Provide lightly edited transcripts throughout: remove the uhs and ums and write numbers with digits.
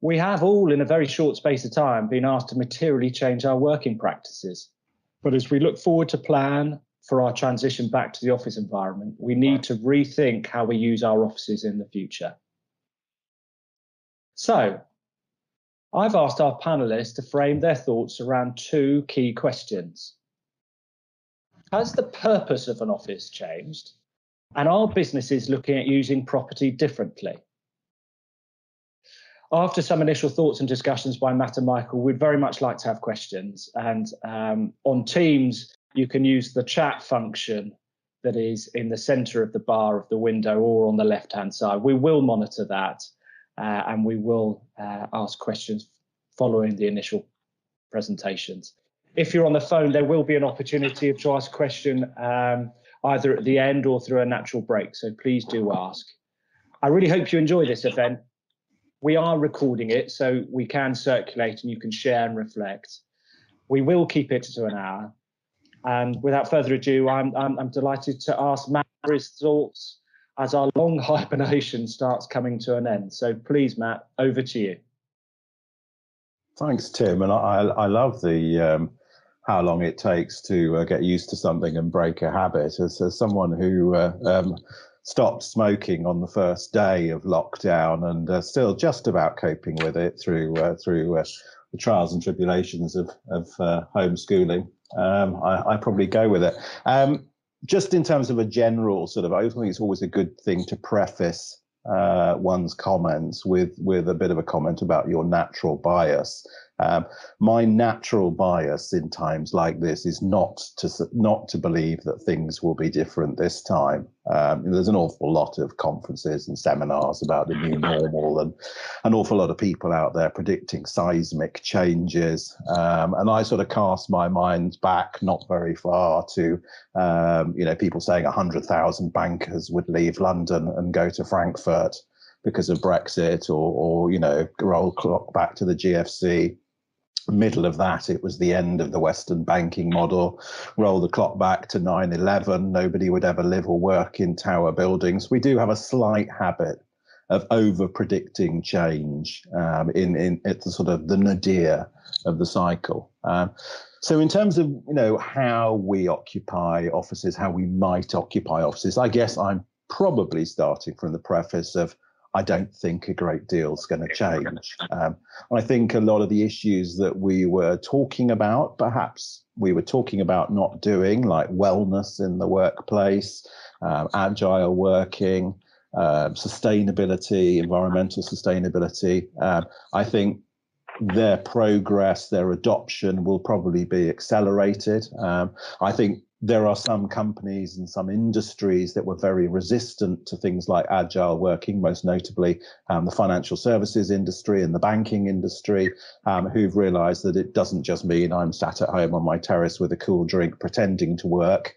We have all, in a very short space of time, been asked to materially change our working practices. But as we look forward to plan for our transition back to the office environment, we need to rethink how we use our offices in the future. So, I've asked our panelists to frame their thoughts around two key questions. Has the purpose of an office changed? And are businesses looking at using property differently? After some initial thoughts and discussions by Matt and Michael, we'd very much like to have questions. And on Teams, you can use the chat function that is in the centre of the bar of the window or on the left-hand side. We will monitor that and we will ask questions following the initial presentations. If you're on the phone, there will be an opportunity to ask a question either at the end or through a natural break. So please do ask. I really hope you enjoy this event. We are recording it, so we can circulate and you can share and reflect. We will keep it to an hour. And without further ado, I'm delighted to ask Matt for his thoughts as our long hibernation starts coming to an end. So please, Matt, over to you. Thanks, Tim. And I love the how long it takes to get used to something and break a habit. As someone who stopped smoking on the first day of lockdown and still just about coping with it through the trials and tribulations of homeschooling, I probably go with it. Just in terms of a general sort of, I think it's always a good thing to preface one's comments with a bit of a comment about your natural bias. My natural bias in times like this is not to believe that things will be different this time. There's an awful lot of conferences and seminars about the new normal, and an awful lot of people out there predicting seismic changes. And I sort of cast my mind back not very far to, people saying 100,000 bankers would leave London and go to Frankfurt because of Brexit, or roll clock back to the GFC. Middle of that, it was the end of the Western banking model. Roll the clock back to 9/11. Nobody would ever live or work in tower buildings. We do have a slight habit of over predicting change at the sort of the nadir of the cycle. So in terms of how we occupy offices, how we might occupy offices, I guess I'm probably starting from the preface of I don't think a great deal's going to change. I think a lot of the issues that we were talking about, perhaps we were talking about not doing, like wellness in the workplace, agile working, sustainability, environmental sustainability. I think their progress, their adoption will probably be accelerated. I think there are some companies and some industries that were very resistant to things like agile working, most notably the financial services industry and the banking industry, who've realized that it doesn't just mean I'm sat at home on my terrace with a cool drink pretending to work.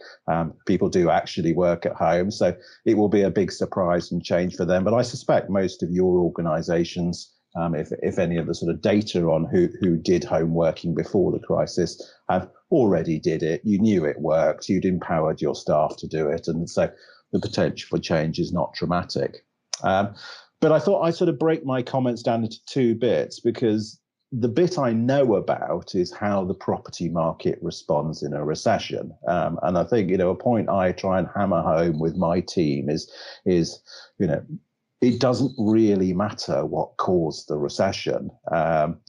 People do actually work at home. So it will be a big surprise and change for them. But I suspect most of your organizations, if any of the sort of data on who did home working before the crisis, have already did it. You knew it worked. You'd empowered your staff to do it. And so the potential for change is not dramatic. But I thought I'd sort of break my comments down into two bits, because the bit I know about is how the property market responds in a recession. And I think, a point I try and hammer home with my team is it doesn't really matter what caused the recession.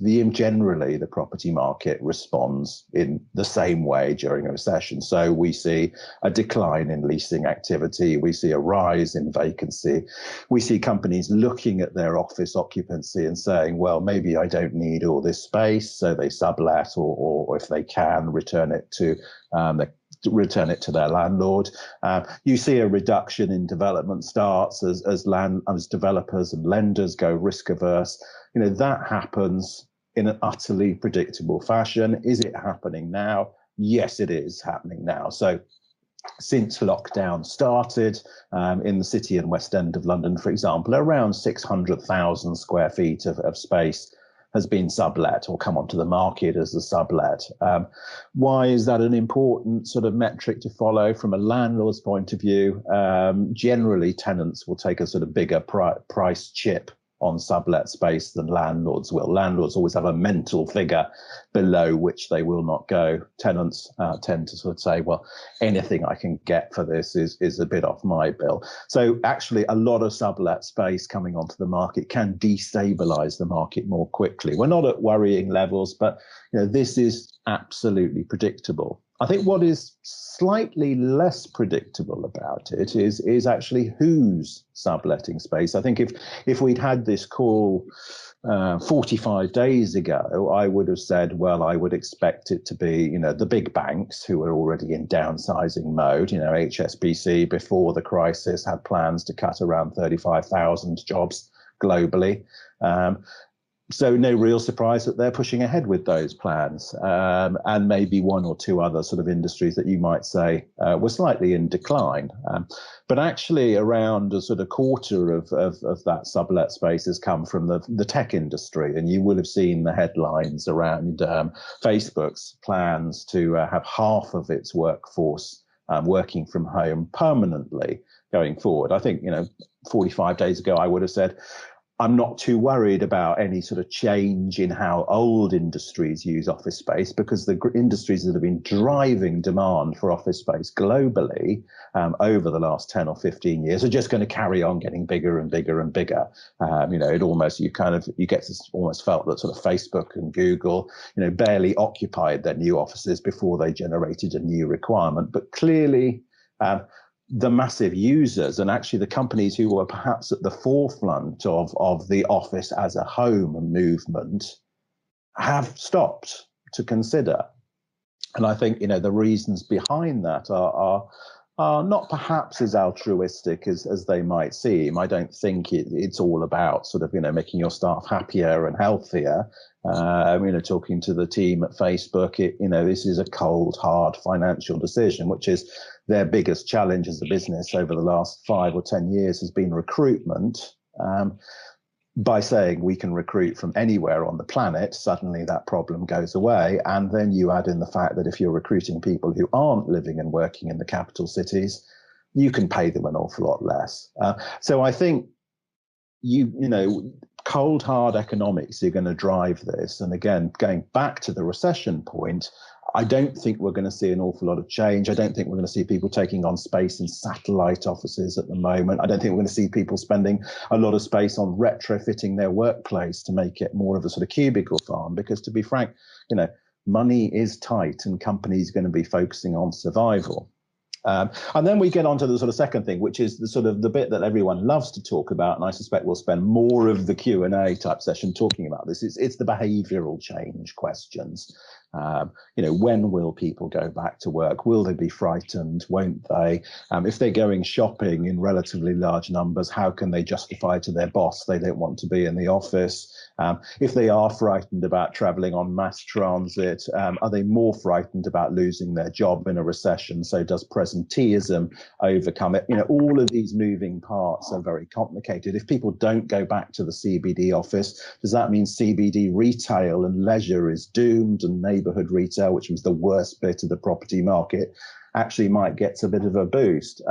Generally, the property market responds in the same way during a recession. So we see a decline in leasing activity. We see a rise in vacancy. We see companies looking at their office occupancy and saying, well, maybe I don't need all this space. So they sublet, or if they can, return it to their landlord. You see a reduction in development starts as developers and lenders go risk averse. That happens in an utterly predictable fashion. Is it happening now? Yes, it is happening now. So since lockdown started, in the City and West End of London, for example, around 600,000 square feet of space has been sublet or come onto the market as a sublet. Why is that an important sort of metric to follow from a landlord's point of view? Generally, tenants will take a sort of bigger price chip on sublet space than landlords will. Landlords always have a mental figure below which they will not go. Tenants tend to sort of say, well, anything I can get for this is a bit off my bill. So actually a lot of sublet space coming onto the market can destabilize the market more quickly. We're not at worrying levels, but this is absolutely predictable. I think what is slightly less predictable about it is actually who's subletting space. I think if we'd had this call 45 days ago, I would have said, well, I would expect it to be, the big banks who are already in downsizing mode. HSBC before the crisis had plans to cut around 35,000 jobs globally. So no real surprise that they're pushing ahead with those plans, and maybe one or two other sort of industries that you might say were slightly in decline. But actually around a sort of quarter of that sublet space has come from the tech industry. And you will have seen the headlines around Facebook's plans to have half of its workforce working from home permanently going forward. I think, 45 days ago, I would have said, I'm not too worried about any sort of change in how old industries use office space, because the industries that have been driving demand for office space globally over the last 10 or 15 years are just going to carry on getting bigger and bigger and bigger. It almost, you get to almost felt that sort of Facebook and Google, barely occupied their new offices before they generated a new requirement. But clearly, the massive users and actually the companies who were perhaps at the forefront of the office as a home movement have stopped to consider. And I think, the reasons behind that are not perhaps as altruistic as they might seem. I don't think it's all about sort of, making your staff happier and healthier. Talking to the team at Facebook, this is a cold, hard financial decision, which is their biggest challenge as a business over the last 5 or 10 years has been recruitment. By saying we can recruit from anywhere on the planet, suddenly that problem goes away. And then you add in the fact that if you're recruiting people who aren't living and working in the capital cities, you can pay them an awful lot less. So I think cold, hard economics are going to drive this. And again, going back to the recession point, I don't think we're going to see an awful lot of change. I don't think we're going to see people taking on space in satellite offices at the moment. I don't think we're going to see people spending a lot of space on retrofitting their workplace to make it more of a sort of cubicle farm, because to be frank, money is tight and companies are going to be focusing on survival. And then we get on to the sort of second thing, which is the sort of the bit that everyone loves to talk about, and I suspect we'll spend more of the Q&A type session talking about this. It's the behavioural change questions. When will people go back to work? Will they be frightened? Won't they? If they're going shopping in relatively large numbers, how can they justify to their boss they don't want to be in the office? If they are frightened about travelling on mass transit, are they more frightened about losing their job in a recession? So does presenteeism overcome it? All of these moving parts are very complicated. If people don't go back to the CBD office, does that mean CBD retail and leisure is doomed, and neighbourhood retail, which was the worst bit of the property market, actually might get a bit of a boost?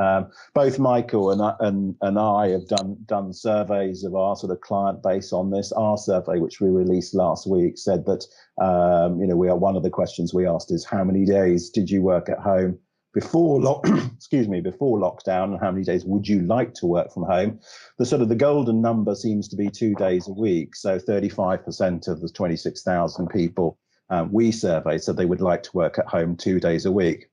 Both Michael and I have done surveys of our sort of client base on this. Our survey, which we released last week, said that one of the questions we asked is, how many days did you work at home before lockdown, and how many days would you like to work from home? The golden number seems to be 2 days a week. So 35% of the 26,000 people we surveyed said they would like to work at home 2 days a week.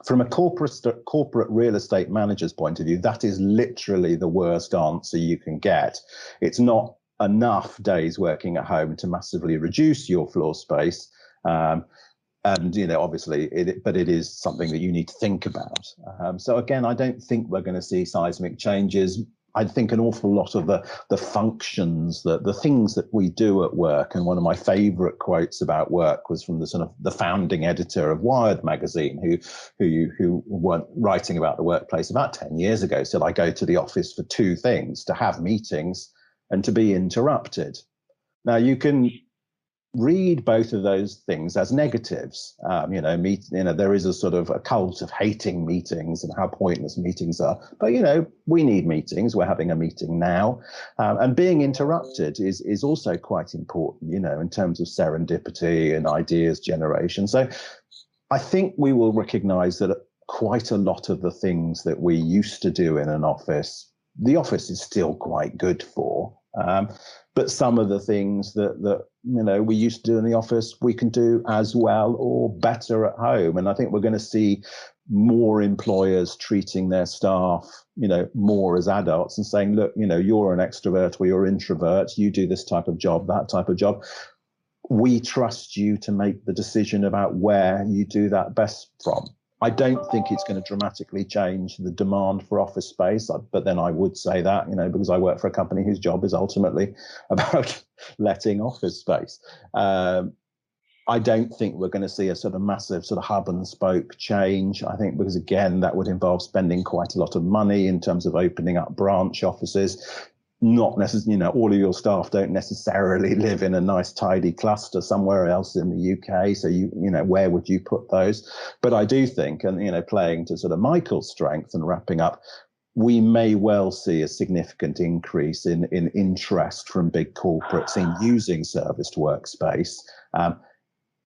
From a corporate real estate manager's point of view, that is literally the worst answer you can get. It's not enough days working at home to massively reduce your floor space. Obviously, but it is something that you need to think about. So again, I don't think we're going to see seismic changes. I think an awful lot of the functions, the things that we do at work, and one of my favourite quotes about work was from the founding editor of Wired magazine, who weren't writing about the workplace about 10 years ago, said, I go to the office for two things: to have meetings and to be interrupted. Now you can read both of those things as negatives. There is a sort of a cult of hating meetings and how pointless meetings are. But, we need meetings. We're having a meeting now. And being interrupted is also quite important, in terms of serendipity and ideas generation. So I think we will recognise that quite a lot of the things that we used to do in an office, the office is still quite good for. But some of the things that we used to do in the office, we can do as well or better at home. And I think we're going to see more employers treating their staff, more as adults and saying, look, you're an extrovert or you're an introvert. You do this type of job, that type of job. We trust you to make the decision about where you do that best from. I don't think it's going to dramatically change the demand for office space, but then I would say that, because I work for a company whose job is ultimately about letting office space. I don't think we're going to see a sort of massive sort of hub and spoke change. I think because, again, that would involve spending quite a lot of money in terms of opening up branch offices. Not necessarily, all of your staff don't necessarily live in a nice tidy cluster somewhere else in the UK. So where would you put those? But I do think, and playing to sort of Michael's strength and wrapping up, we may well see a significant increase in interest from big corporates in using serviced workspace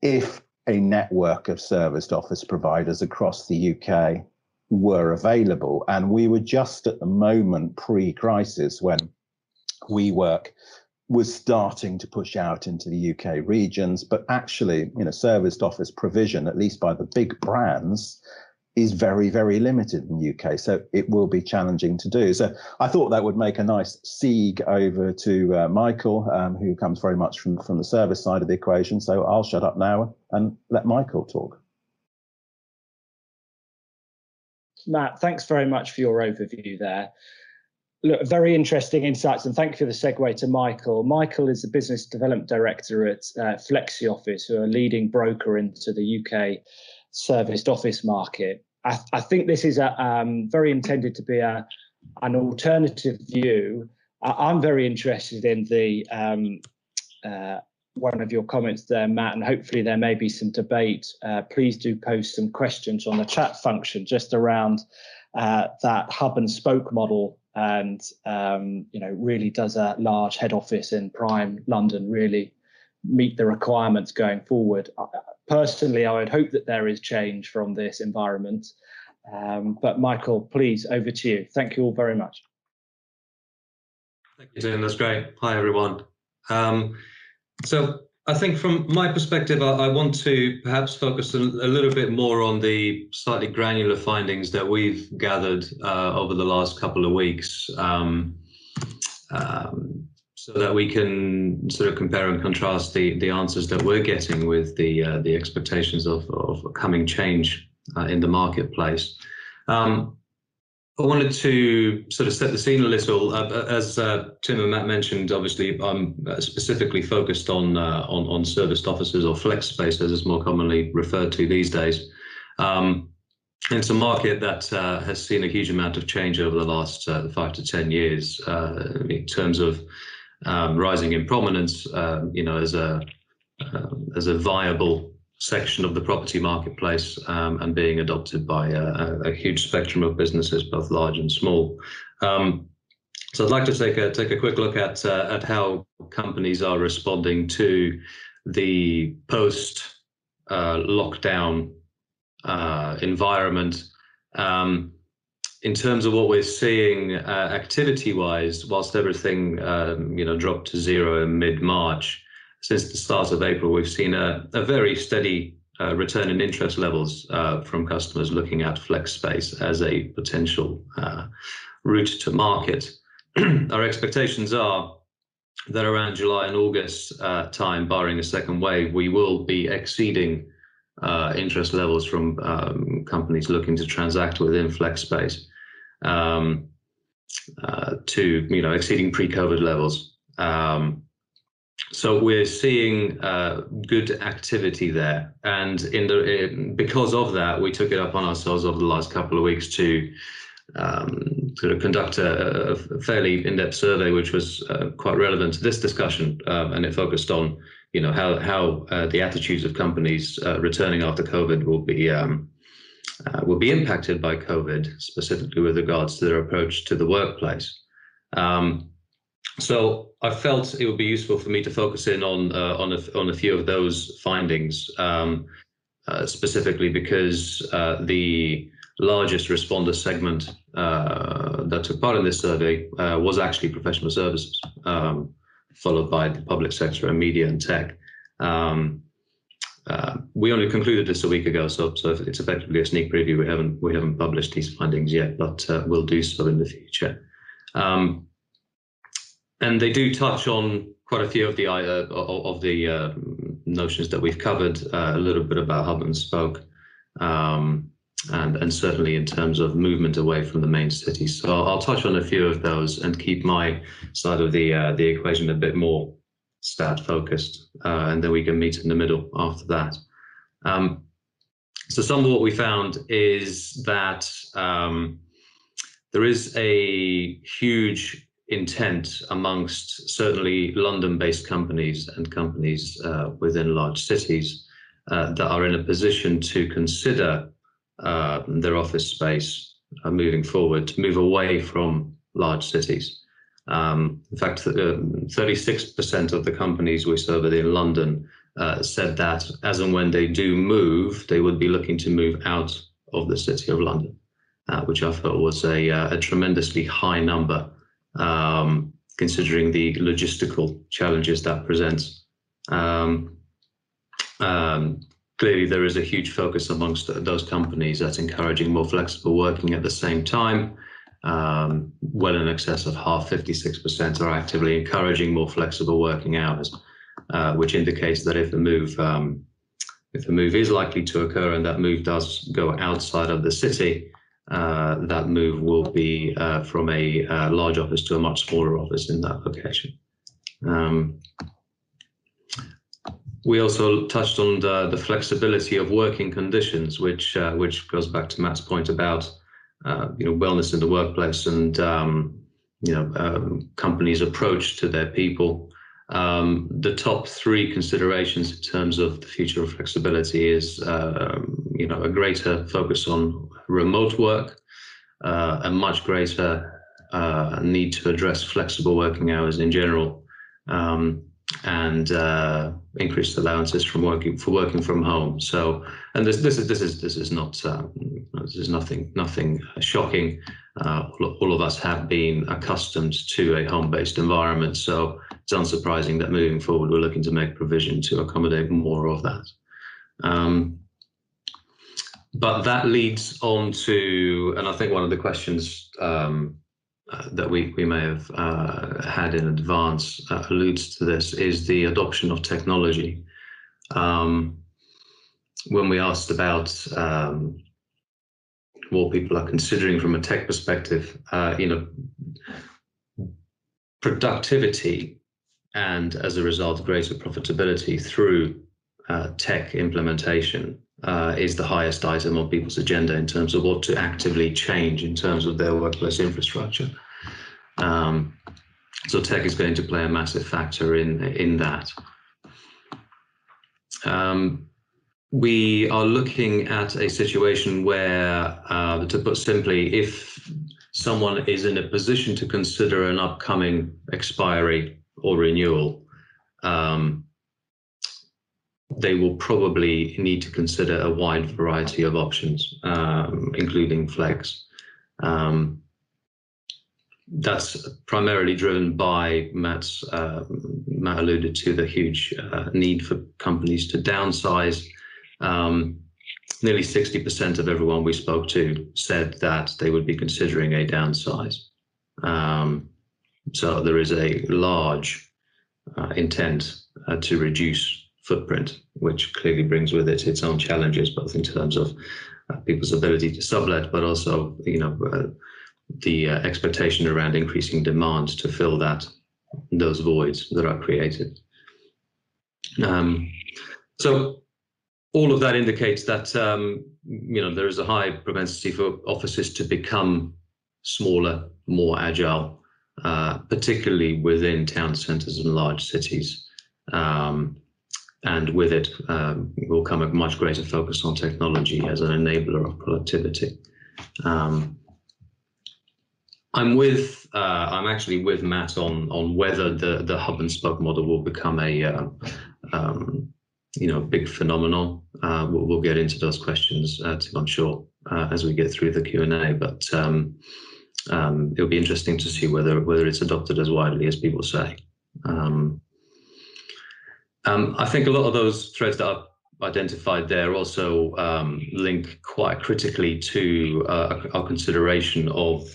if a network of serviced office providers across the UK were available. And we were just at the moment pre-crisis when WeWork was starting to push out into the UK regions, but actually, serviced office provision, at least by the big brands, is very, very limited in the UK. So it will be challenging to do. So I thought that would make a nice segue over to Michael, who comes very much from the service side of the equation. So I'll shut up now and let Michael talk. Matt, thanks very much for your overview there. Look, very interesting insights, and thank you for the segue to Michael. Michael is the Business Development Director at Flexioffice, who are a leading broker into the UK serviced office market. I think this is very intended to be an alternative view. I'm very interested in the one of your comments there, Matt, and hopefully there may be some debate. Please do post some questions on the chat function just around that hub and spoke model. And, really does a large head office in prime London really meet the requirements going forward? Personally, I would hope that there is change from this environment. But Michael, please, over to you. Thank you all very much. Thank you, Tim. That's great. Hi, everyone. So I think from my perspective, I want to perhaps focus a little bit more on the slightly granular findings that we've gathered over the last couple of weeks, so that we can sort of compare and contrast the answers that we're getting with the expectations of coming change in the marketplace. I wanted to sort of set the scene a little. As Tim and Matt mentioned, obviously, I'm specifically focused on serviced offices, or flex space, as it's more commonly referred to these days. It's a market that has seen a huge amount of change over the last 5 to 10 years in terms of rising in prominence, as a viable section of the property marketplace, and being adopted by a huge spectrum of businesses, both large and small. So I'd like to take a quick look at how companies are responding to the post lockdown environment. In terms of what we're seeing activity-wise, whilst everything dropped to zero in mid-March, since the start of April, we've seen a very steady return in interest levels from customers looking at flex space as a potential route to market. Our expectations are that around July and August time, barring a second wave, we will be exceeding interest levels from companies looking to transact within flex space to exceeding pre-COVID levels. So we're seeing good activity there, and because of that, we took it upon ourselves over the last couple of weeks to sort of conduct a fairly in-depth survey, which was quite relevant to this discussion, and it focused on how the attitudes of companies returning after COVID will be impacted by COVID, specifically with regards to their approach to the workplace. So I felt it would be useful for me to focus in on a few of those findings, specifically because the largest responder segment that took part in this survey was actually professional services, followed by the public sector and media and tech. We only concluded this a week ago, so it's effectively a sneak preview. We haven't published these findings yet, but we'll do so in the future. And they do touch on quite a few of the notions that we've covered, a little bit about hub and spoke, and certainly in terms of movement away from the main cities. So I'll touch on a few of those and keep my side of the equation a bit more stat focused, and then we can meet in the middle after that. So some of what we found is that there is a huge intent amongst certainly London-based companies and companies within large cities that are in a position to consider their office space moving forward, to move away from large cities. In fact, 36% of the companies we surveyed in London said that as and when they do move, they would be looking to move out of the City of London, which I thought was a tremendously high number, considering the logistical challenges that presents. Clearly, there is a huge focus amongst those companies at encouraging more flexible working at the same time. Well in excess of half, 56%, are actively encouraging more flexible working hours, which indicates that if a move is likely to occur and that move does go outside of the city, that move will be from a large office to a much smaller office in that location. We also touched on the flexibility of working conditions, which goes back to Matt's point about wellness in the workplace and companies' approach to their people. The top three considerations in terms of the future of flexibility is a greater focus on remote work, a much greater need to address flexible working hours in general, and increased allowances for working from home. So, and this is nothing shocking. All of us have been accustomed to a home-based environment, so it's unsurprising that moving forward we're looking to make provision to accommodate more of that. But that leads on to, and I think one of the questions that we may have had in advance alludes to this, is the adoption of technology. When we asked about what people are considering from a tech perspective, productivity and as a result greater profitability through tech implementation is the highest item on people's agenda in terms of what to actively change in terms of their workplace infrastructure. So tech is going to play a massive factor in that. We are looking at a situation where, to put simply, if someone is in a position to consider an upcoming expiry or renewal, they will probably need to consider a wide variety of options, including flex. That's primarily driven by Matt alluded to the huge need for companies to downsize. Nearly 60% of everyone we spoke to said that they would be considering a downsize. So there is a large intent to reduce footprint, which clearly brings with it its own challenges, both in terms of people's ability to sublet, but also, the expectation around increasing demand to fill those voids that are created. So all of that indicates that there is a high propensity for offices to become smaller, more agile, particularly within town centres and large cities. and with it will come a much greater focus on technology as an enabler of productivity. I'm actually with Matt on whether the hub and spoke model will become a big phenomenon. We'll get into those questions, Tim, I'm sure, as we get through the Q&A. But it'll be interesting to see whether it's adopted as widely as people say. I think a lot of those threads that I've identified there also link quite critically to our consideration of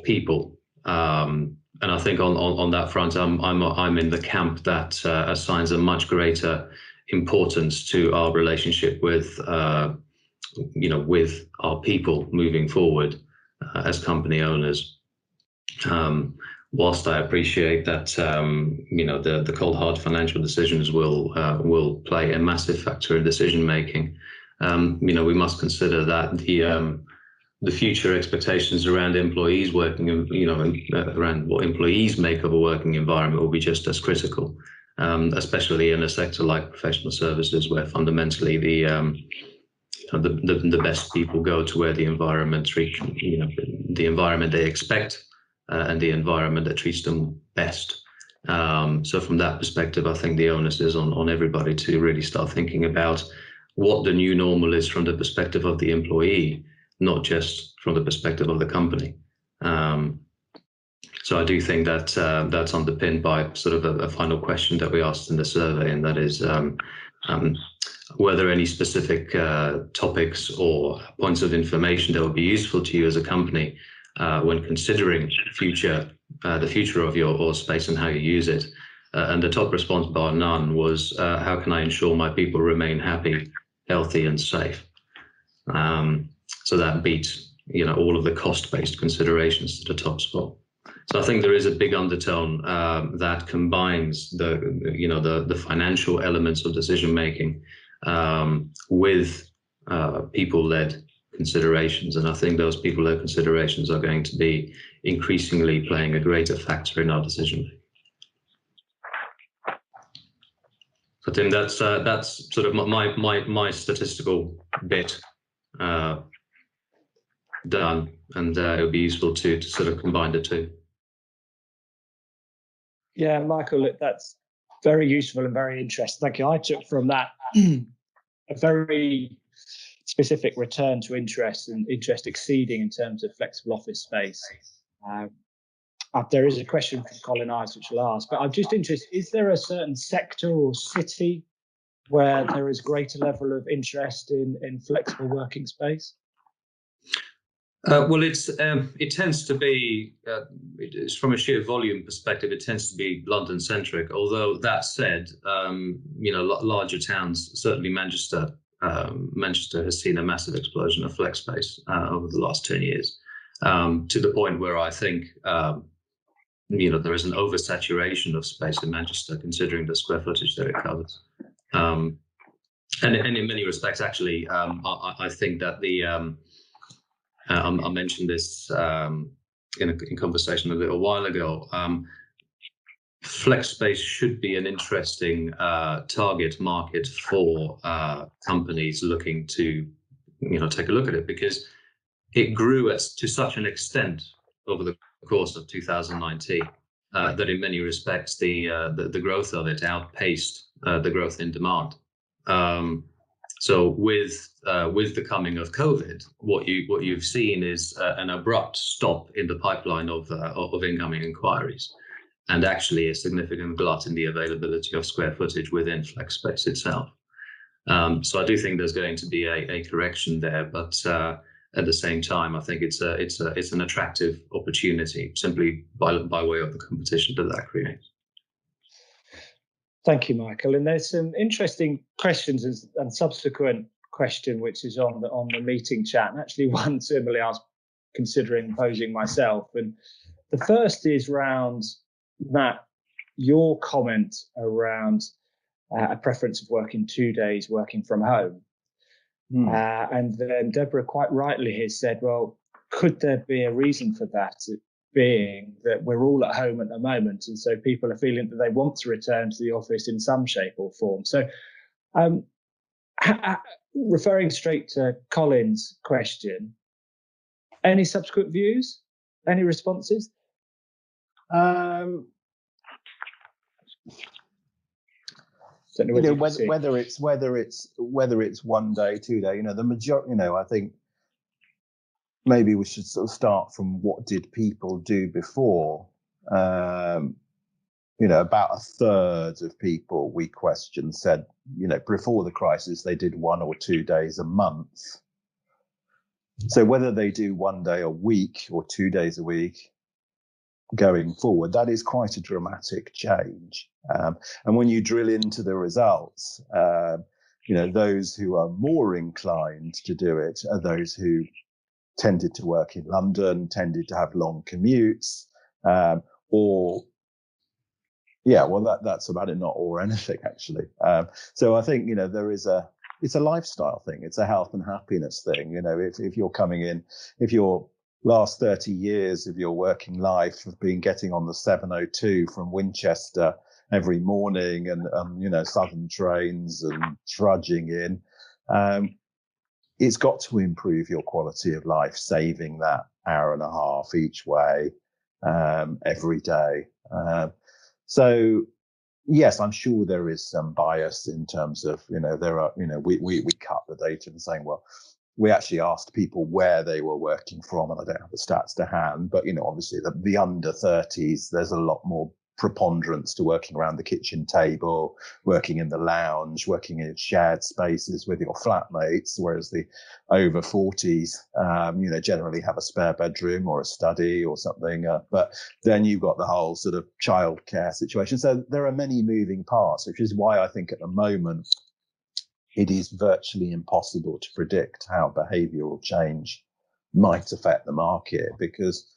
people, and I think on that front, I'm in the camp that assigns a much greater importance to our relationship with with our people moving forward as company owners. Whilst I appreciate that, the cold hard financial decisions will play a massive factor in decision making, we must consider that the future expectations around employees working, around what employees make of a working environment will be just as critical, especially in a sector like professional services, where fundamentally the best people go to where the environment the environment they expect. And the environment that treats them best. So from that perspective, I think the onus is on everybody to really start thinking about what the new normal is from the perspective of the employee, not just from the perspective of the company. So I do think that that's underpinned by sort of a final question that we asked in the survey, and that is were there any specific topics or points of information that would be useful to you as a company when considering the future of your space and how you use it. And the top response, bar none, was how can I ensure my people remain happy, healthy and safe? So that beats all of the cost-based considerations to the top spot. So I think there is a big undertone that combines the financial elements of decision making with people-led considerations, and I think those people-led considerations are going to be increasingly playing a greater factor in our decision making. So Tim, that's sort of my statistical bit done, and it would be useful to sort of combine the two. Yeah, Michael, that's very useful and very interesting. Thank you. I took from that a very specific return to interest and interest exceeding in terms of flexible office space. There is a question from Colin Ives, which I'll ask, but I'm just interested, is there a certain sector or city where there is greater level of interest in flexible working space? Well, it tends to be, it's from a sheer volume perspective, it tends to be London centric. Although that said, larger towns, certainly Manchester has seen a massive explosion of flex space over the last 10 years, to the point where I think there is an oversaturation of space in Manchester, considering the square footage that it covers. And in many respects, actually, I think that I mentioned this in conversation a little while ago. Flex space should be an interesting target market for companies looking to, take a look at it, because it grew to such an extent over the course of 2019 that in many respects the growth of it outpaced the growth in demand. So with the coming of COVID, what you've seen is an abrupt stop in the pipeline of incoming inquiries, and actually a significant glut in the availability of square footage within flex space itself. So I do think there's going to be a correction there, but at the same time, I think it's an attractive opportunity simply by way of the competition that creates. Thank you, Michael. And there's some interesting questions and subsequent question which is on the meeting chat, and actually one similarly I was considering posing myself. And the first is around, Matt, your comment around a preference of working 2 days working from home. And then Deborah quite rightly has said, well, could there be a reason for that? being that we're all at home at the moment, and so people are feeling that they want to return to the office in some shape or form. So referring straight to Colin's question, any subsequent views, any responses? Whether it's 1 day, 2 day, the majority, I think maybe we should sort of start from what did people do before. About a third of people we questioned said, before the crisis, they did 1 or 2 days a month. So whether they do 1 day a week or 2 days a week going forward, that is quite a dramatic change. And when you drill into the results, those who are more inclined to do it are those who tended to work in London, tended to have long commutes, that's about it, not or anything actually. So I think it's a lifestyle thing, it's a health and happiness thing. If you're coming in, if your last 30 years of your working life have been getting on the 702 from Winchester every morning and southern trains and trudging in, it's got to improve your quality of life, saving that hour and a half each way every day. So yes, I'm sure there is some bias in terms of, there are, we cut the data and saying, well, we actually asked people where they were working from, and I don't have the stats to hand, but, obviously the under 30s, there's a lot more preponderance to working around the kitchen table, working in the lounge, working in shared spaces with your flatmates, whereas the over 40s, generally have a spare bedroom or a study or something. But then you've got the whole sort of childcare situation. So there are many moving parts, which is why I think at the moment it is virtually impossible to predict how behavioural change might affect the market, because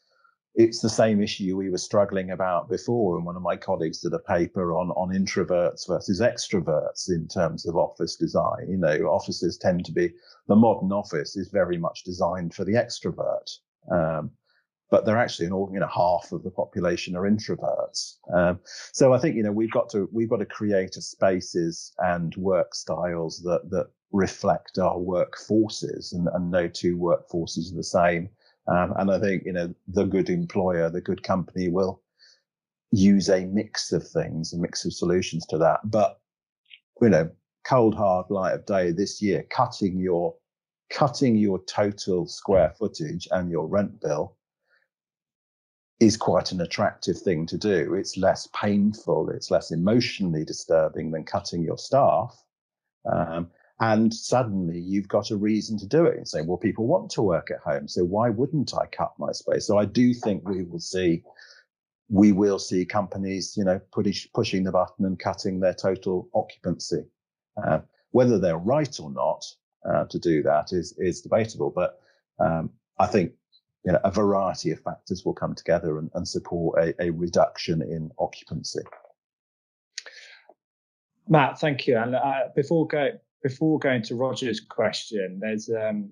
it's the same issue we were struggling about before. And one of my colleagues did a paper on introverts versus extroverts in terms of office design. Offices tend to be, the modern office is very much designed for the extrovert. But they're actually half of the population are introverts. So I think, we've got to create spaces and work styles that reflect our workforces, and no two workforces are the same. And I think, the good employer, the good company will use a mix of things, a mix of solutions to that. But, cold, hard light of day this year, cutting your total square footage and your rent bill is quite an attractive thing to do. It's less painful, it's less emotionally disturbing than cutting your staff. And suddenly you've got a reason to do it and say, well, people want to work at home, so why wouldn't I cut my space? So I do think we will see companies, pushing the button and cutting their total occupancy. Whether they're right or not to do that is debatable, but I think a variety of factors will come together and support a reduction in occupancy. Matt, thank you. And before going to Roger's question, there's a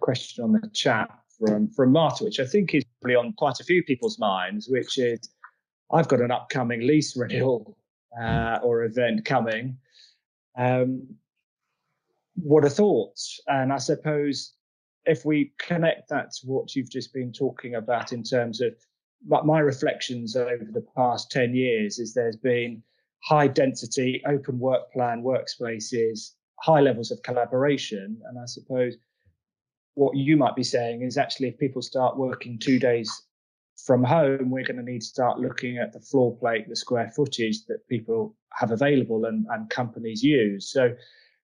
question on the chat from Marta, which I think is probably on quite a few people's minds, which is, I've got an upcoming lease renewal or event coming. What are thoughts? And I suppose if we connect that to what you've just been talking about in terms of my reflections over the past 10 years, is there's been high density, open work plan workspaces, high levels of collaboration. And I suppose what you might be saying is actually if people start working 2 days from home, we're going to need to start looking at the floor plate, the square footage that people have available and companies use. So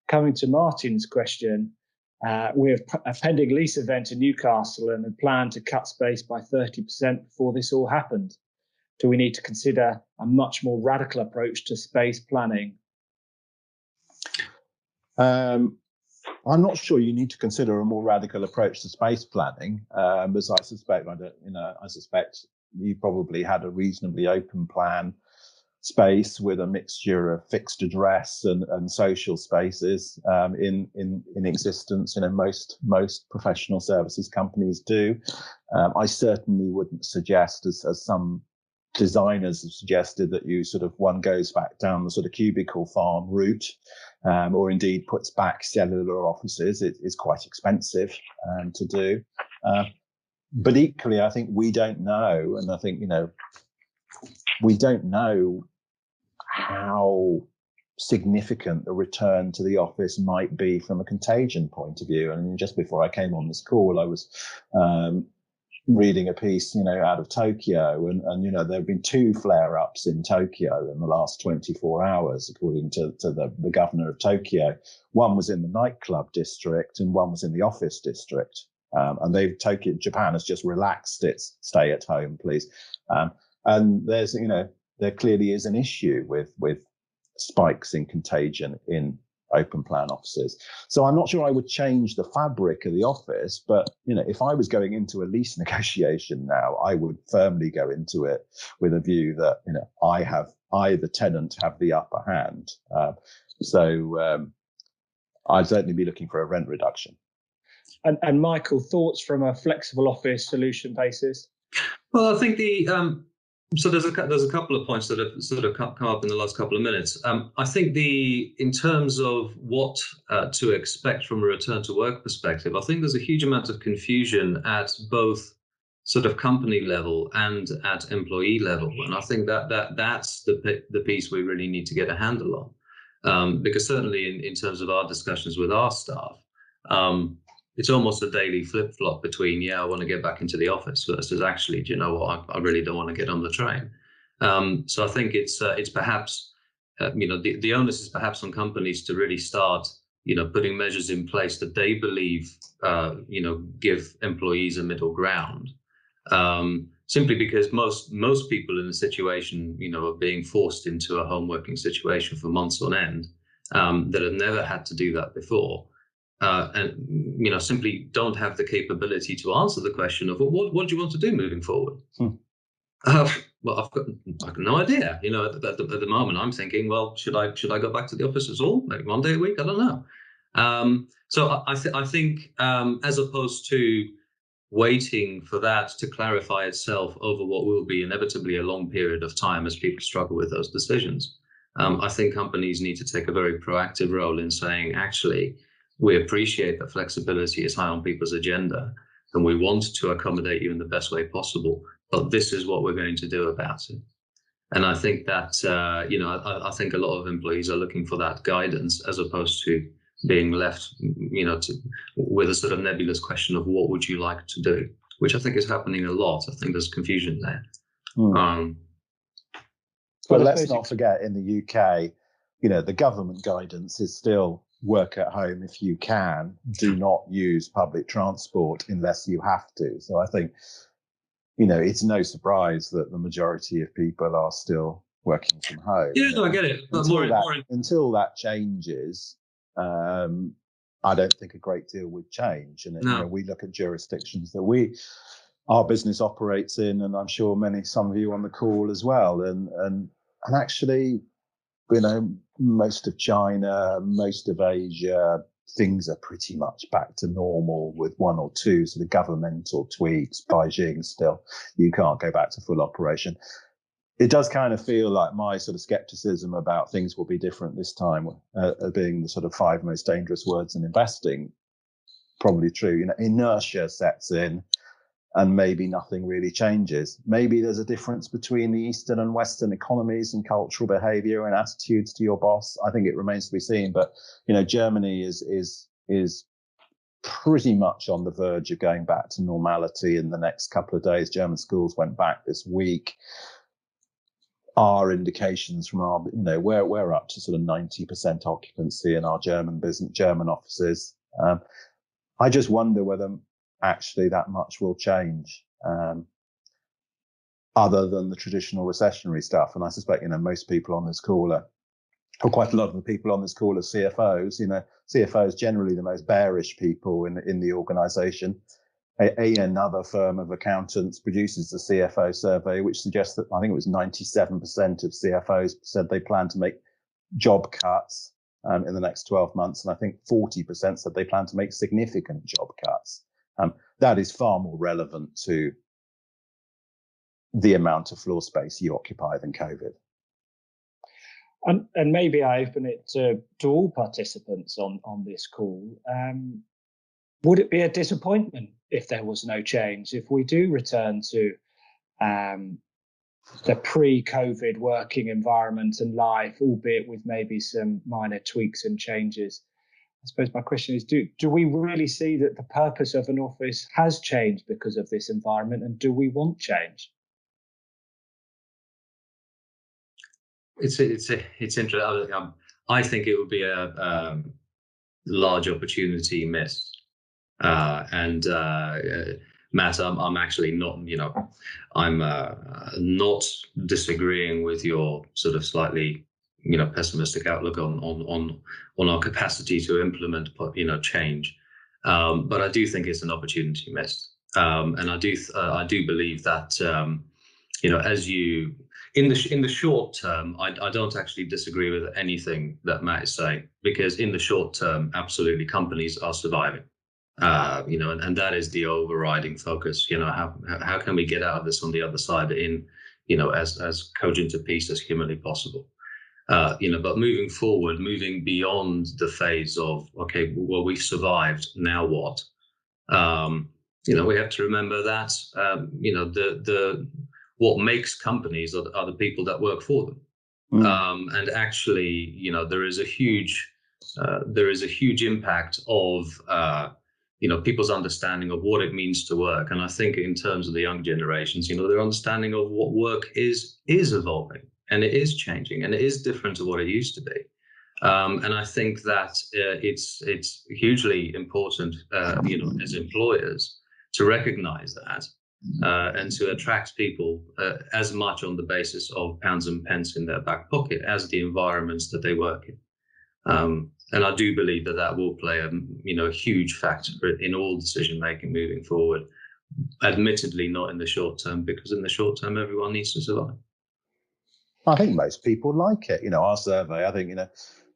coming to Martin's question, we have a pending lease event in Newcastle and had planned to cut space by 30% before this all happened. Do we need to consider a much more radical approach to space planning? I'm not sure you need to consider a more radical approach to space planning, as I suspect you probably had a reasonably open plan space with a mixture of fixed address and social spaces in existence. Most professional services companies do. I certainly wouldn't suggest, as some designers have suggested, that you one goes back down the sort of cubicle farm route, or indeed puts back cellular offices. It's quite expensive to do. But equally, I think we don't know, and I think, we don't know how significant the return to the office might be from a contagion point of view. And just before I came on this call, I was reading a piece, out of Tokyo, and there have been 2 flare-ups in Tokyo in the last 24 hours, according to the governor of Tokyo. One was in the nightclub district, and one was in the office district. And Japan has just relaxed its stay at home, please. And there's, there clearly is an issue with spikes in contagion in open plan offices. So I'm not sure I would change the fabric of the office, but if I was going into a lease negotiation now, I would firmly go into it with a view that I the tenant have the upper hand. So I'd certainly be looking for a rent reduction. And Michael, thoughts from a flexible office solution basis? Well, I think so there's a couple of points that have sort of come up in the last couple of minutes. I think in terms of what to expect from a return to work perspective, I think there's a huge amount of confusion at both sort of company level and at employee level, and I think that's the piece we really need to get a handle on, because certainly in terms of our discussions with our staff, it's almost a daily flip-flop between, I want to get back into the office, versus actually, do you know what, I really don't want to get on the train. So I think it's perhaps, the onus is perhaps on companies to really start, putting measures in place that they believe, give employees a middle ground. Simply because most people in a situation, of being forced into a home working situation for months on end, that have never had to do that before, and simply don't have the capability to answer the question of, well, what do you want to do moving forward? Well, I've got no idea. At the moment, I'm thinking, well, should I go back to the office at all? Maybe 1 day a week? I don't know. So I think as opposed to waiting for that to clarify itself over what will be inevitably a long period of time as people struggle with those decisions, I think companies need to take a very proactive role in saying, actually, we appreciate that flexibility is high on people's agenda, and we want to accommodate you in the best way possible, but this is what we're going to do about it. And I think that, I think a lot of employees are looking for that guidance, as opposed to being left, with a sort of nebulous question of what would you like to do, which I think is happening a lot. I think there's confusion there. But let's not forget, in the UK, the government guidance is still work at home if you can, do not use public transport unless you have to. So I think, it's no surprise that the majority of people are still working from home. Yeah, no, I get it. But until that changes, I don't think a great deal would change. And we look at jurisdictions that our business operates in, and I'm sure some of you on the call as well. And actually, most of China, most of Asia, things are pretty much back to normal, with 1 or 2 sort of governmental tweaks. Beijing still, you can't go back to full operation. It does kind of feel like my sort of skepticism about things will be different this time, being the sort of 5 most dangerous words in investing, probably true. Inertia sets in, and maybe nothing really changes. Maybe there's a difference between the Eastern and Western economies and cultural behaviour and attitudes to your boss. I think it remains to be seen. But Germany is pretty much on the verge of going back to normality in the next couple of days. German schools went back this week. Our indications from we're up to sort of 90% occupancy in our German offices. I just wonder whether actually that much will change, other than the traditional recessionary stuff. And I suspect, most people on this call or quite a lot of the people on this call are CFOs. CFOs generally the most bearish people in the organization. Another firm of accountants produces the Cfo survey, which suggests that I think it was 97% of CFOs said they plan to make job cuts in the next 12 months. And I think 40% said they plan to make significant job cuts. That is far more relevant to the amount of floor space you occupy than COVID. And maybe I open it to all participants on this call. Would it be a disappointment if there was no change, if we do return to the pre-COVID working environment and life, albeit with maybe some minor tweaks and changes? I suppose my question is, do we really see that the purpose of an office has changed because of this environment, and do we want change? It's interesting. I think it would be a large opportunity missed. Matt, I'm actually not, I'm not disagreeing with your sort of slightly, pessimistic outlook on our capacity to implement, change. But I do think it's an opportunity missed. And I do believe that, as you, in the short term, I don't actually disagree with anything that Matt is saying, because in the short term, absolutely, companies are surviving. And that is the overriding focus. How can we get out of this on the other side as cogent a piece as humanly possible? But moving forward, moving beyond the phase of, okay, well, we've survived, now what? We have to remember that, what makes companies are the people that work for them. And actually, there is a huge impact of, people's understanding of what it means to work. And I think in terms of the young generations, their understanding of what work is evolving, and it is changing, and it is different to what it used to be. And I think that it's hugely important, as employers, to recognize that and to attract people as much on the basis of pounds and pence in their back pocket as the environments that they work in. And I do believe that will play a huge factor in all decision making moving forward. Admittedly, not in the short term, because in the short term, everyone needs to survive. I think most people like it. Our survey, I think,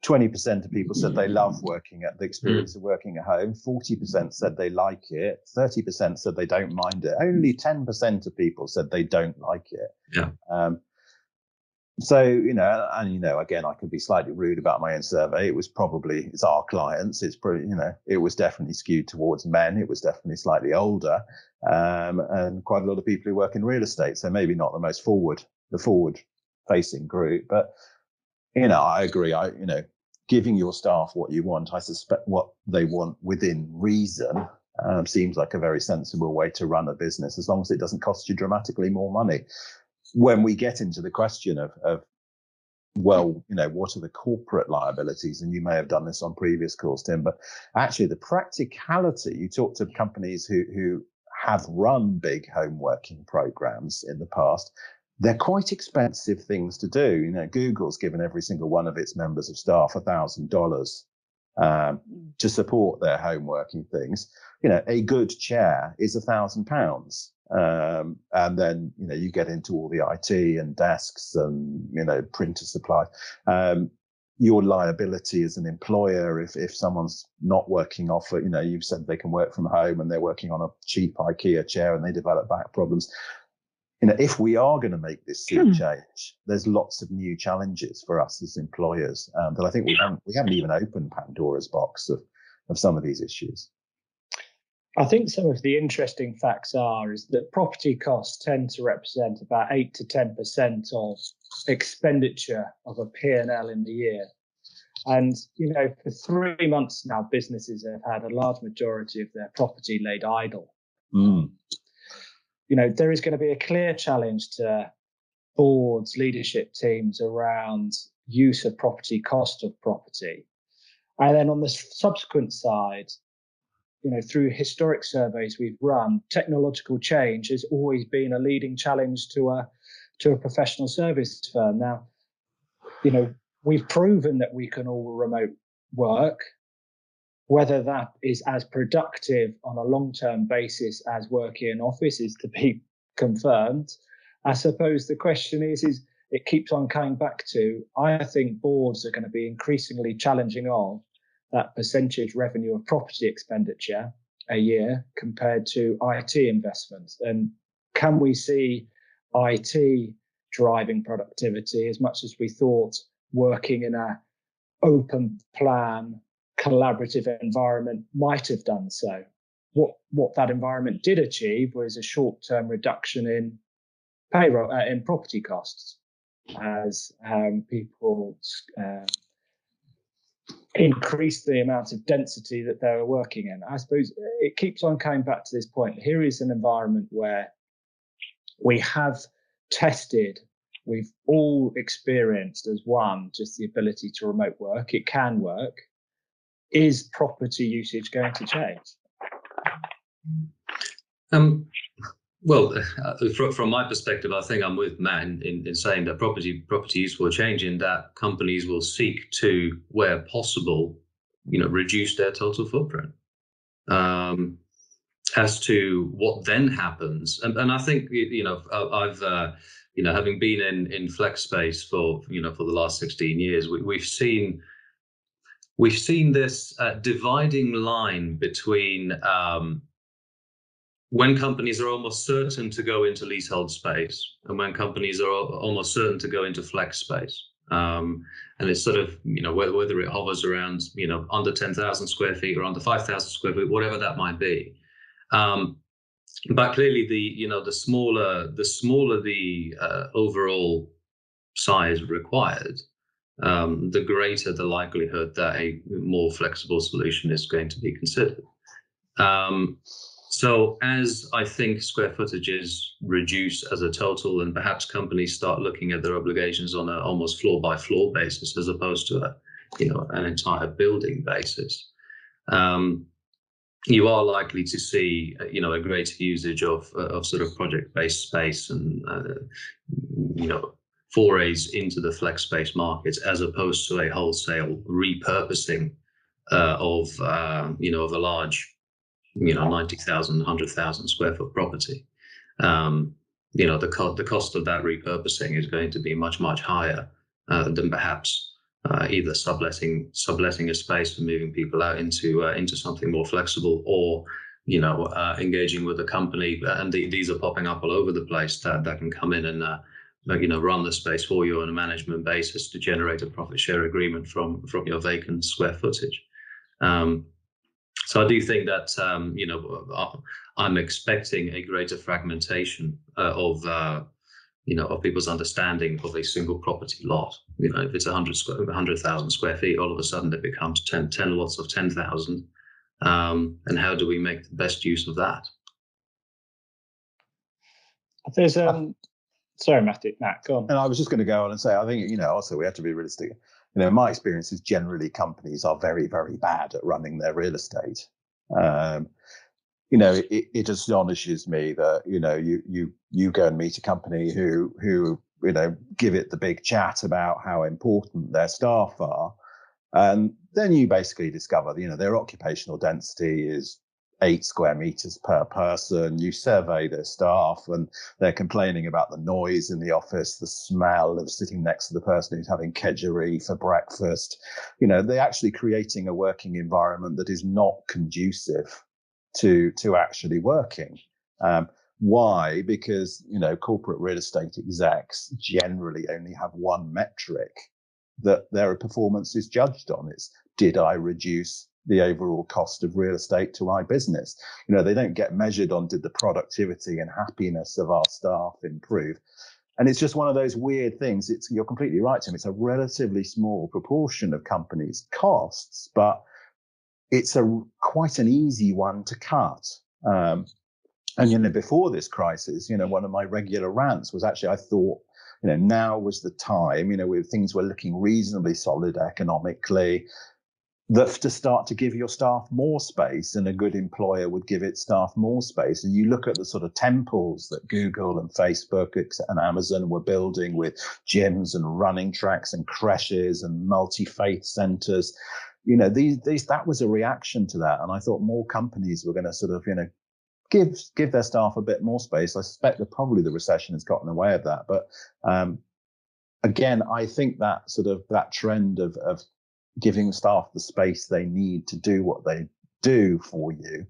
20% of people said they love working at the experience of working at home. 40% said they like it. 30% said they don't mind it. Only 10% of people said they don't like it. Yeah. So, again, I could be slightly rude about my own survey. It's our clients. It's pretty, it was definitely skewed towards men. It was definitely slightly older, and quite a lot of people who work in real estate. So maybe not the most forward-facing group, but I agree. Giving your staff what you want, I suspect what they want within reason, seems like a very sensible way to run a business, as long as it doesn't cost you dramatically more money. When we get into the question of what are the corporate liabilities? And you may have done this on previous calls, Tim, but actually the practicality, you talk to companies who have run big home working programs in the past. They're quite expensive things to do. Google's given every single one of its members of staff $1,000 to support their home working things. A good chair is £1,000. And then, you get into all the IT and desks and, printer supply. Your liability as an employer, if someone's not working off, you've said they can work from home and they're working on a cheap IKEA chair and they develop back problems. If we are going to make this sea change, there's lots of new challenges for us as employers that I think we haven't even opened Pandora's box of some of these issues. I think some of the interesting facts is that property costs tend to represent about 8 to 10% of expenditure of a P&L in the year. And, for 3 months now, businesses have had a large majority of their property laid idle. There is going to be a clear challenge to boards, leadership teams around use of property, cost of property. And then on the subsequent side, through historic surveys we've run, technological change has always been a leading challenge to a professional service firm. Now, we've proven that we can all remote work. Whether that is as productive on a long-term basis as working in office is to be confirmed. I suppose the question is it keeps on coming back to, I think boards are going to be increasingly challenging of that percentage revenue of property expenditure a year compared to IT investments. And can we see IT driving productivity as much as we thought working in a open plan, collaborative environment might have done so? What that environment did achieve was a short-term reduction in payroll, in property costs, as people increased the amount of density that they were working in. I suppose it keeps on coming back to this point. Here is an environment where we have tested, we've all experienced as one, just the ability to remote work. It can work. Is property usage going to change? Well, from my perspective, I think I'm with Matt in saying that property use will change, in that companies will seek to, where possible, reduce their total footprint. As to what then happens, and I think I've having been in flex space for the last 16 years, we've seen this dividing line between when companies are almost certain to go into leasehold space and when companies are almost certain to go into flex space. And it's sort of, whether it hovers around, under 10,000 square feet or under 5,000 square feet, whatever that might be. But clearly the smaller the overall size required, the greater the likelihood that a more flexible solution is going to be considered. So as I think square footages reduce as a total, and perhaps companies start looking at their obligations on an almost floor by floor basis as opposed to an entire building basis, you are likely to see a greater usage of sort of project-based space and forays into the flex space markets, as opposed to a wholesale repurposing of a large 90,000, 100,000 square foot property. The cost of that repurposing is going to be much, much higher than perhaps either subletting a space and moving people out into something more flexible, or engaging with a company, and these are popping up all over the place, that can come in and run the space for you on a management basis to generate a profit share agreement from your vacant square footage. So I do think that I'm expecting a greater fragmentation of people's understanding of a single property lot. If it's 100,000 square feet, all of a sudden it becomes 10 lots of 10,000. And how do we make the best use of that? There's sorry, Matt, go on. And I was just going to go on and say, I think also we have to be realistic. My experience is generally companies are very, very bad at running their real estate. It astonishes me that you go and meet a company who give it the big chat about how important their staff are, and then you basically discover their occupational density is 8 square meters per person. You survey their staff and they're complaining about the noise in the office, the smell of sitting next to the person who's having kedgeree for breakfast. They're actually creating a working environment that is not conducive to actually working. Why? Because, corporate real estate execs generally only have one metric that their performance is judged on. It's, did I reduce the overall cost of real estate to my business? They don't get measured on, did the productivity and happiness of our staff improve? And it's just one of those weird things. You're completely right, Tim. It's a relatively small proportion of companies' costs, but it's quite an easy one to cut. And before this crisis, one of my regular rants was actually, I thought, now was the time, things were looking reasonably solid economically, that to start to give your staff more space, and a good employer would give its staff more space. And you look at the sort of temples that Google and Facebook and Amazon were building with gyms and running tracks and creches and multi-faith centers. that was a reaction to that. And I thought more companies were going to sort of, give their staff a bit more space. I suspect that probably the recession has gotten in the way of that. But again, I think that sort of that trend of giving staff the space they need to do what they do for you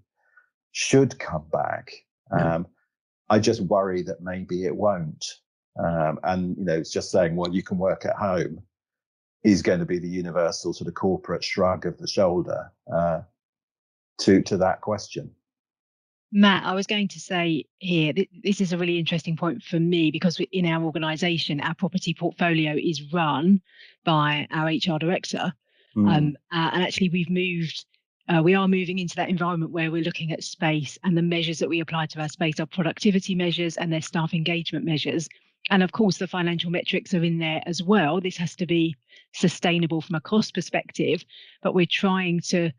should come back. I just worry that maybe it won't. And it's just saying, well, you can work at home is going to be the universal sort of corporate shrug of the shoulder to that question. Matt, I was going to say here, this is a really interesting point for me, because in our organisation, our property portfolio is run by our HR director. And actually we are moving into that environment where we're looking at space, and the measures that we apply to our space are productivity measures and their staff engagement measures. And of course, the financial metrics are in there as well. This has to be sustainable from a cost perspective, but we're trying to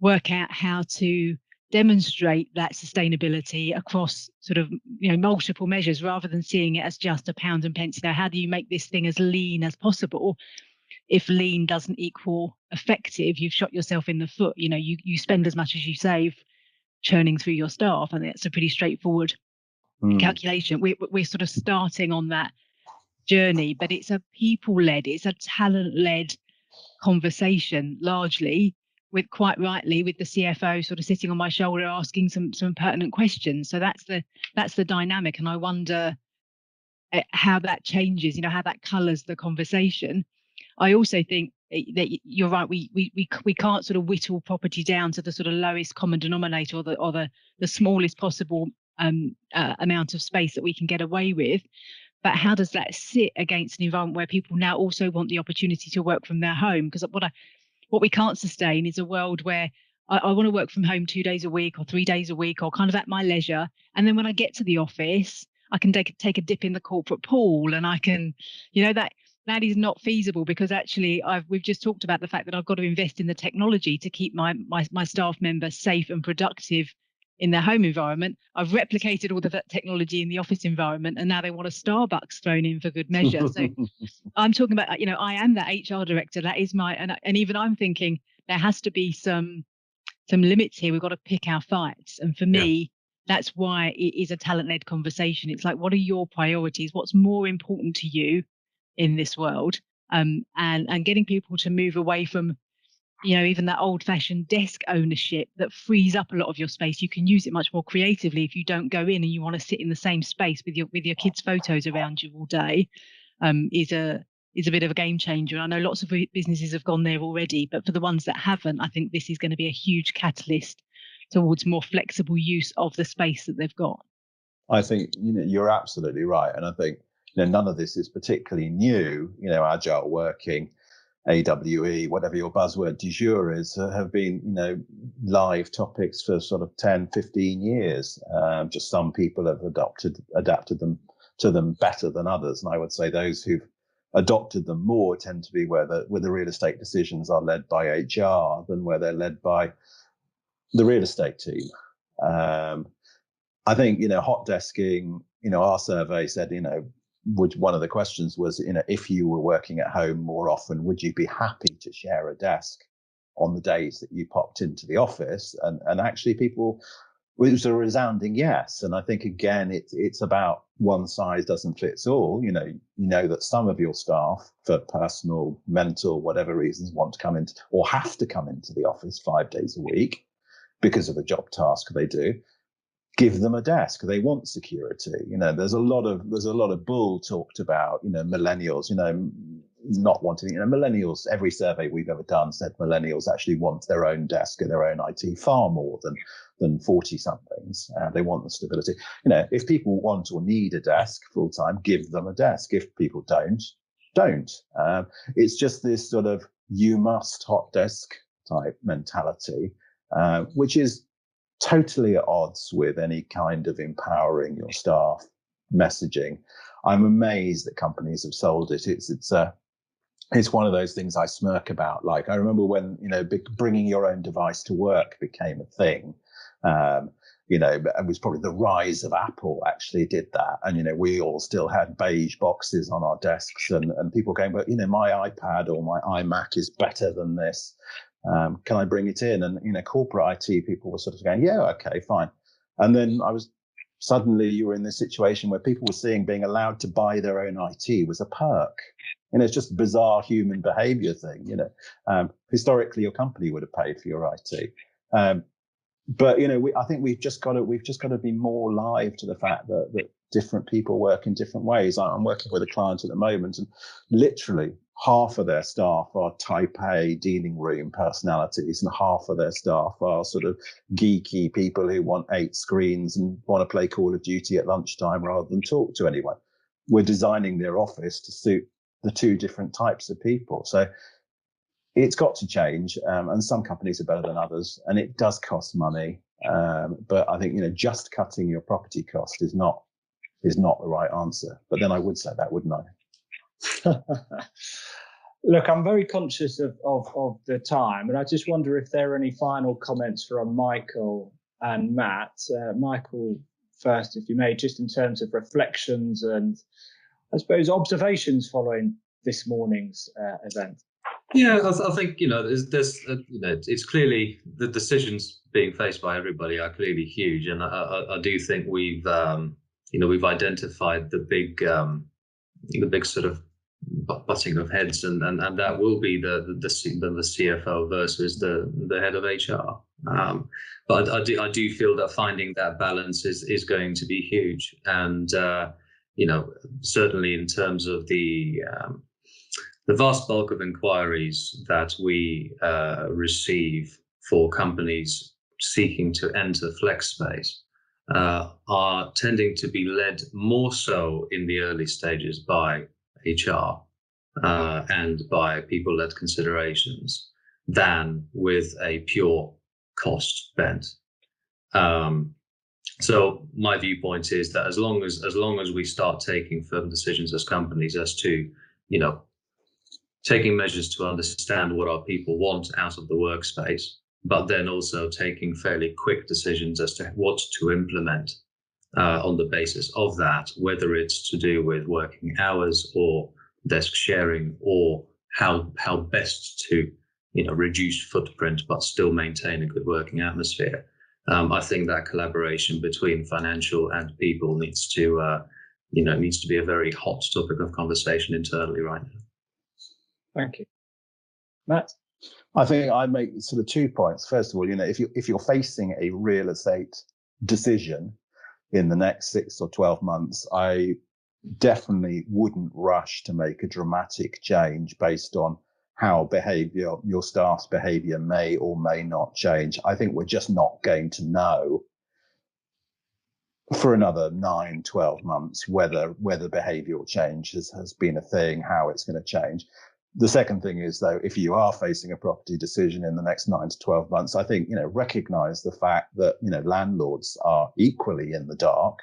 work out how to demonstrate that sustainability across sort of multiple measures, rather than seeing it as just a pound and pence. How do you make this thing as lean as possible? If lean doesn't equal effective, you've shot yourself in the foot. You spend as much as you save churning through your staff, and it's a pretty straightforward calculation. We're sort of starting on that journey, but it's a people-led, it's a talent-led conversation, largely, with, quite rightly, with the CFO sort of sitting on my shoulder asking some pertinent questions. So that's the dynamic, and I wonder how that changes, how that colours the conversation. I also think that you're right. We can't sort of whittle property down to the sort of lowest common denominator, or the smallest possible amount of space that we can get away with. But how does that sit against an environment where people now also want the opportunity to work from their home? Because what we can't sustain is a world where I want to work from home 2 days a week or 3 days a week, or kind of at my leisure. And then when I get to the office, I can take a dip in the corporate pool, and I can, that is not feasible, because actually we've just talked about the fact that I've got to invest in the technology to keep my staff members safe and productive in their home environment. I've replicated all of that technology in the office environment, and now they want a Starbucks thrown in for good measure. So I'm talking about, I am that HR director. That is and even I'm thinking there has to be some limits here. We've got to pick our fights. And for me, that's why it is a talent-led conversation. It's like, what are your priorities? What's more important to you in this world? And getting people to move away from, even that old-fashioned desk ownership that frees up a lot of your space. You can use it much more creatively if you don't go in and you want to sit in the same space with your kids' photos around you all day. Is a bit of a game changer. I know lots of businesses have gone there already, but for the ones that haven't, I think this is going to be a huge catalyst towards more flexible use of the space that they've got. I think you're absolutely right, and I think none of this is particularly new. Agile working, AWE, whatever your buzzword du jour is, have been live topics for sort of 10, 15 years. Just some people have adapted them to them better than others, and I would say those who've adopted them more tend to be where the real estate decisions are led by HR than where they're led by the real estate team. I think hot desking. Our survey said one of the questions was if you were working at home more often, would you be happy to share a desk on the days that you popped into the office? And actually people. It was a resounding yes. And I think, again, it's about one size doesn't fit all. You know that some of your staff, for personal, mental, whatever reasons, want to come into or have to come into the office 5 days a week because of the job task they do. Give them a desk. They want security. There's a lot of bull talked about, millennials, not wanting, millennials, every survey we've ever done said millennials actually want their own desk and their own IT far more than 40 somethings. They want the stability. If people want or need a desk full time, give them a desk. If people don't. It's just this sort of you must hot desk type mentality, which is totally at odds with any kind of empowering your staff messaging. I'm amazed that companies have sold it. It's one of those things I smirk about. Like, I remember when bringing your own device to work became a thing. It was probably the rise of Apple actually did that, and we all still had beige boxes on our desks, and people going, but my iPad or my iMac is better than this. Can I bring it in? And, corporate IT people were sort of going, yeah, okay, fine. And then suddenly you were in this situation where people were seeing being allowed to buy their own IT was a perk. It's just a bizarre human behavior thing. Historically, your company would have paid for your IT. But I think we've just got to be more alive to the fact that different people work in different ways. I'm working with a client at the moment, and literally half of their staff are type A dealing room personalities, and half of their staff are sort of geeky people who want 8 screens and want to play Call of Duty at lunchtime rather than talk to anyone. We're designing their office to suit the 2 different types of people. So it's got to change, and some companies are better than others, and it does cost money. But I think just cutting your property cost is not the right answer. But then I would say that, wouldn't I? Look, I'm very conscious of the time, and I just wonder if there are any final comments from Michael and Matt. Michael first, if you may, just in terms of reflections and I suppose observations following this morning's event. Yeah, I think there's it's clearly the decisions being faced by everybody are clearly huge, and I do think we've identified the big sort of butting of heads, and that will be the CFO versus the head of HR. But I do feel that finding that balance is going to be huge, and certainly in terms of the vast bulk of inquiries that we receive for companies seeking to enter flex space are tending to be led more so in the early stages by HR and by people-led considerations than with a pure cost bent. So my viewpoint is that as long as we start taking firm decisions as companies as to, taking measures to understand what our people want out of the workspace, but then also taking fairly quick decisions as to what to implement on the basis of that, whether it's to do with working hours or desk sharing or how best to reduce footprint but still maintain a good working atmosphere. I think that collaboration between financial and people needs to be a very hot topic of conversation internally right now. Thank you, Matt. I think I make sort of 2 points. First of all, if you're facing a real estate decision in the next 6 or 12 months, I definitely wouldn't rush to make a dramatic change based on how your staff's behavior may or may not change. I think we're just not going to know for another 9, 12 months whether behavioral change has been a thing, how it's going to change. The second thing is, though, if you are facing a property decision in the next 9 to 12 months, I think, recognize the fact that, landlords are equally in the dark.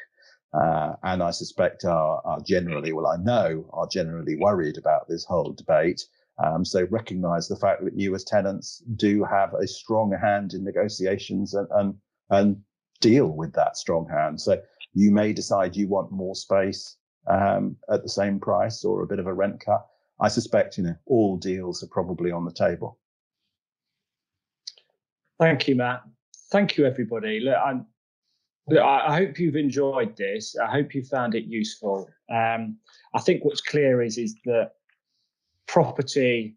And I suspect are generally worried about this whole debate. So recognize the fact that you as tenants do have a strong hand in negotiations and deal with that strong hand. So you may decide you want more space at the same price or a bit of a rent cut. I suspect, all deals are probably on the table. Thank you, Matt. Thank you, everybody. Look, I hope you've enjoyed this. I hope you found it useful. I think what's clear is that property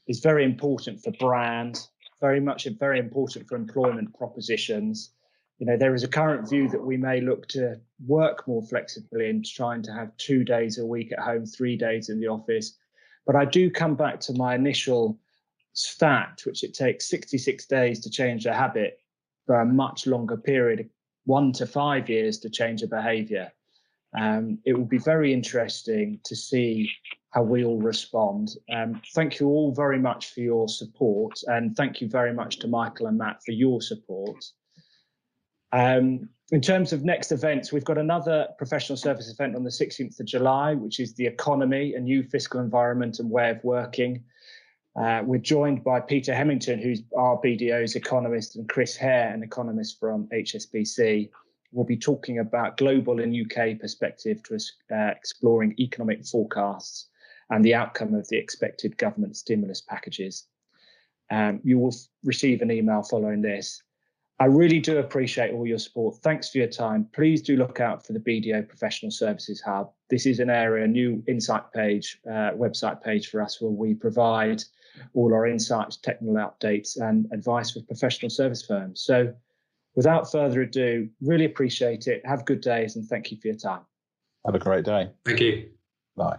is very important for brand, very important for employment propositions. There is a current view that we may look to work more flexibly and trying to have 2 days a week at home, 3 days in the office. But I do come back to my initial stat, which it takes 66 days to change a habit for a much longer period, 1 to 5 years to change a behavior. It will be very interesting to see how we all respond. Thank you all very much for your support, and thank you very much to Michael and Matt for your support. In terms of next events, we've got another professional service event on the 16th of July, which is the economy, a new fiscal environment and way of working. We're joined by Peter Hemmington, who's our BDO's economist, and Chris Hare, an economist from HSBC. We'll be talking about global and UK perspective to exploring economic forecasts and the outcome of the expected government stimulus packages. You will receive an email following this. I really do appreciate all your support. Thanks for your time. Please do look out for the BDO Professional Services Hub. This is an area, a new insight page, website page for us, where we provide all our insights, technical updates and advice for professional service firms. So without further ado, really appreciate it. Have good days and thank you for your time. Have a great day. Thank you. Bye.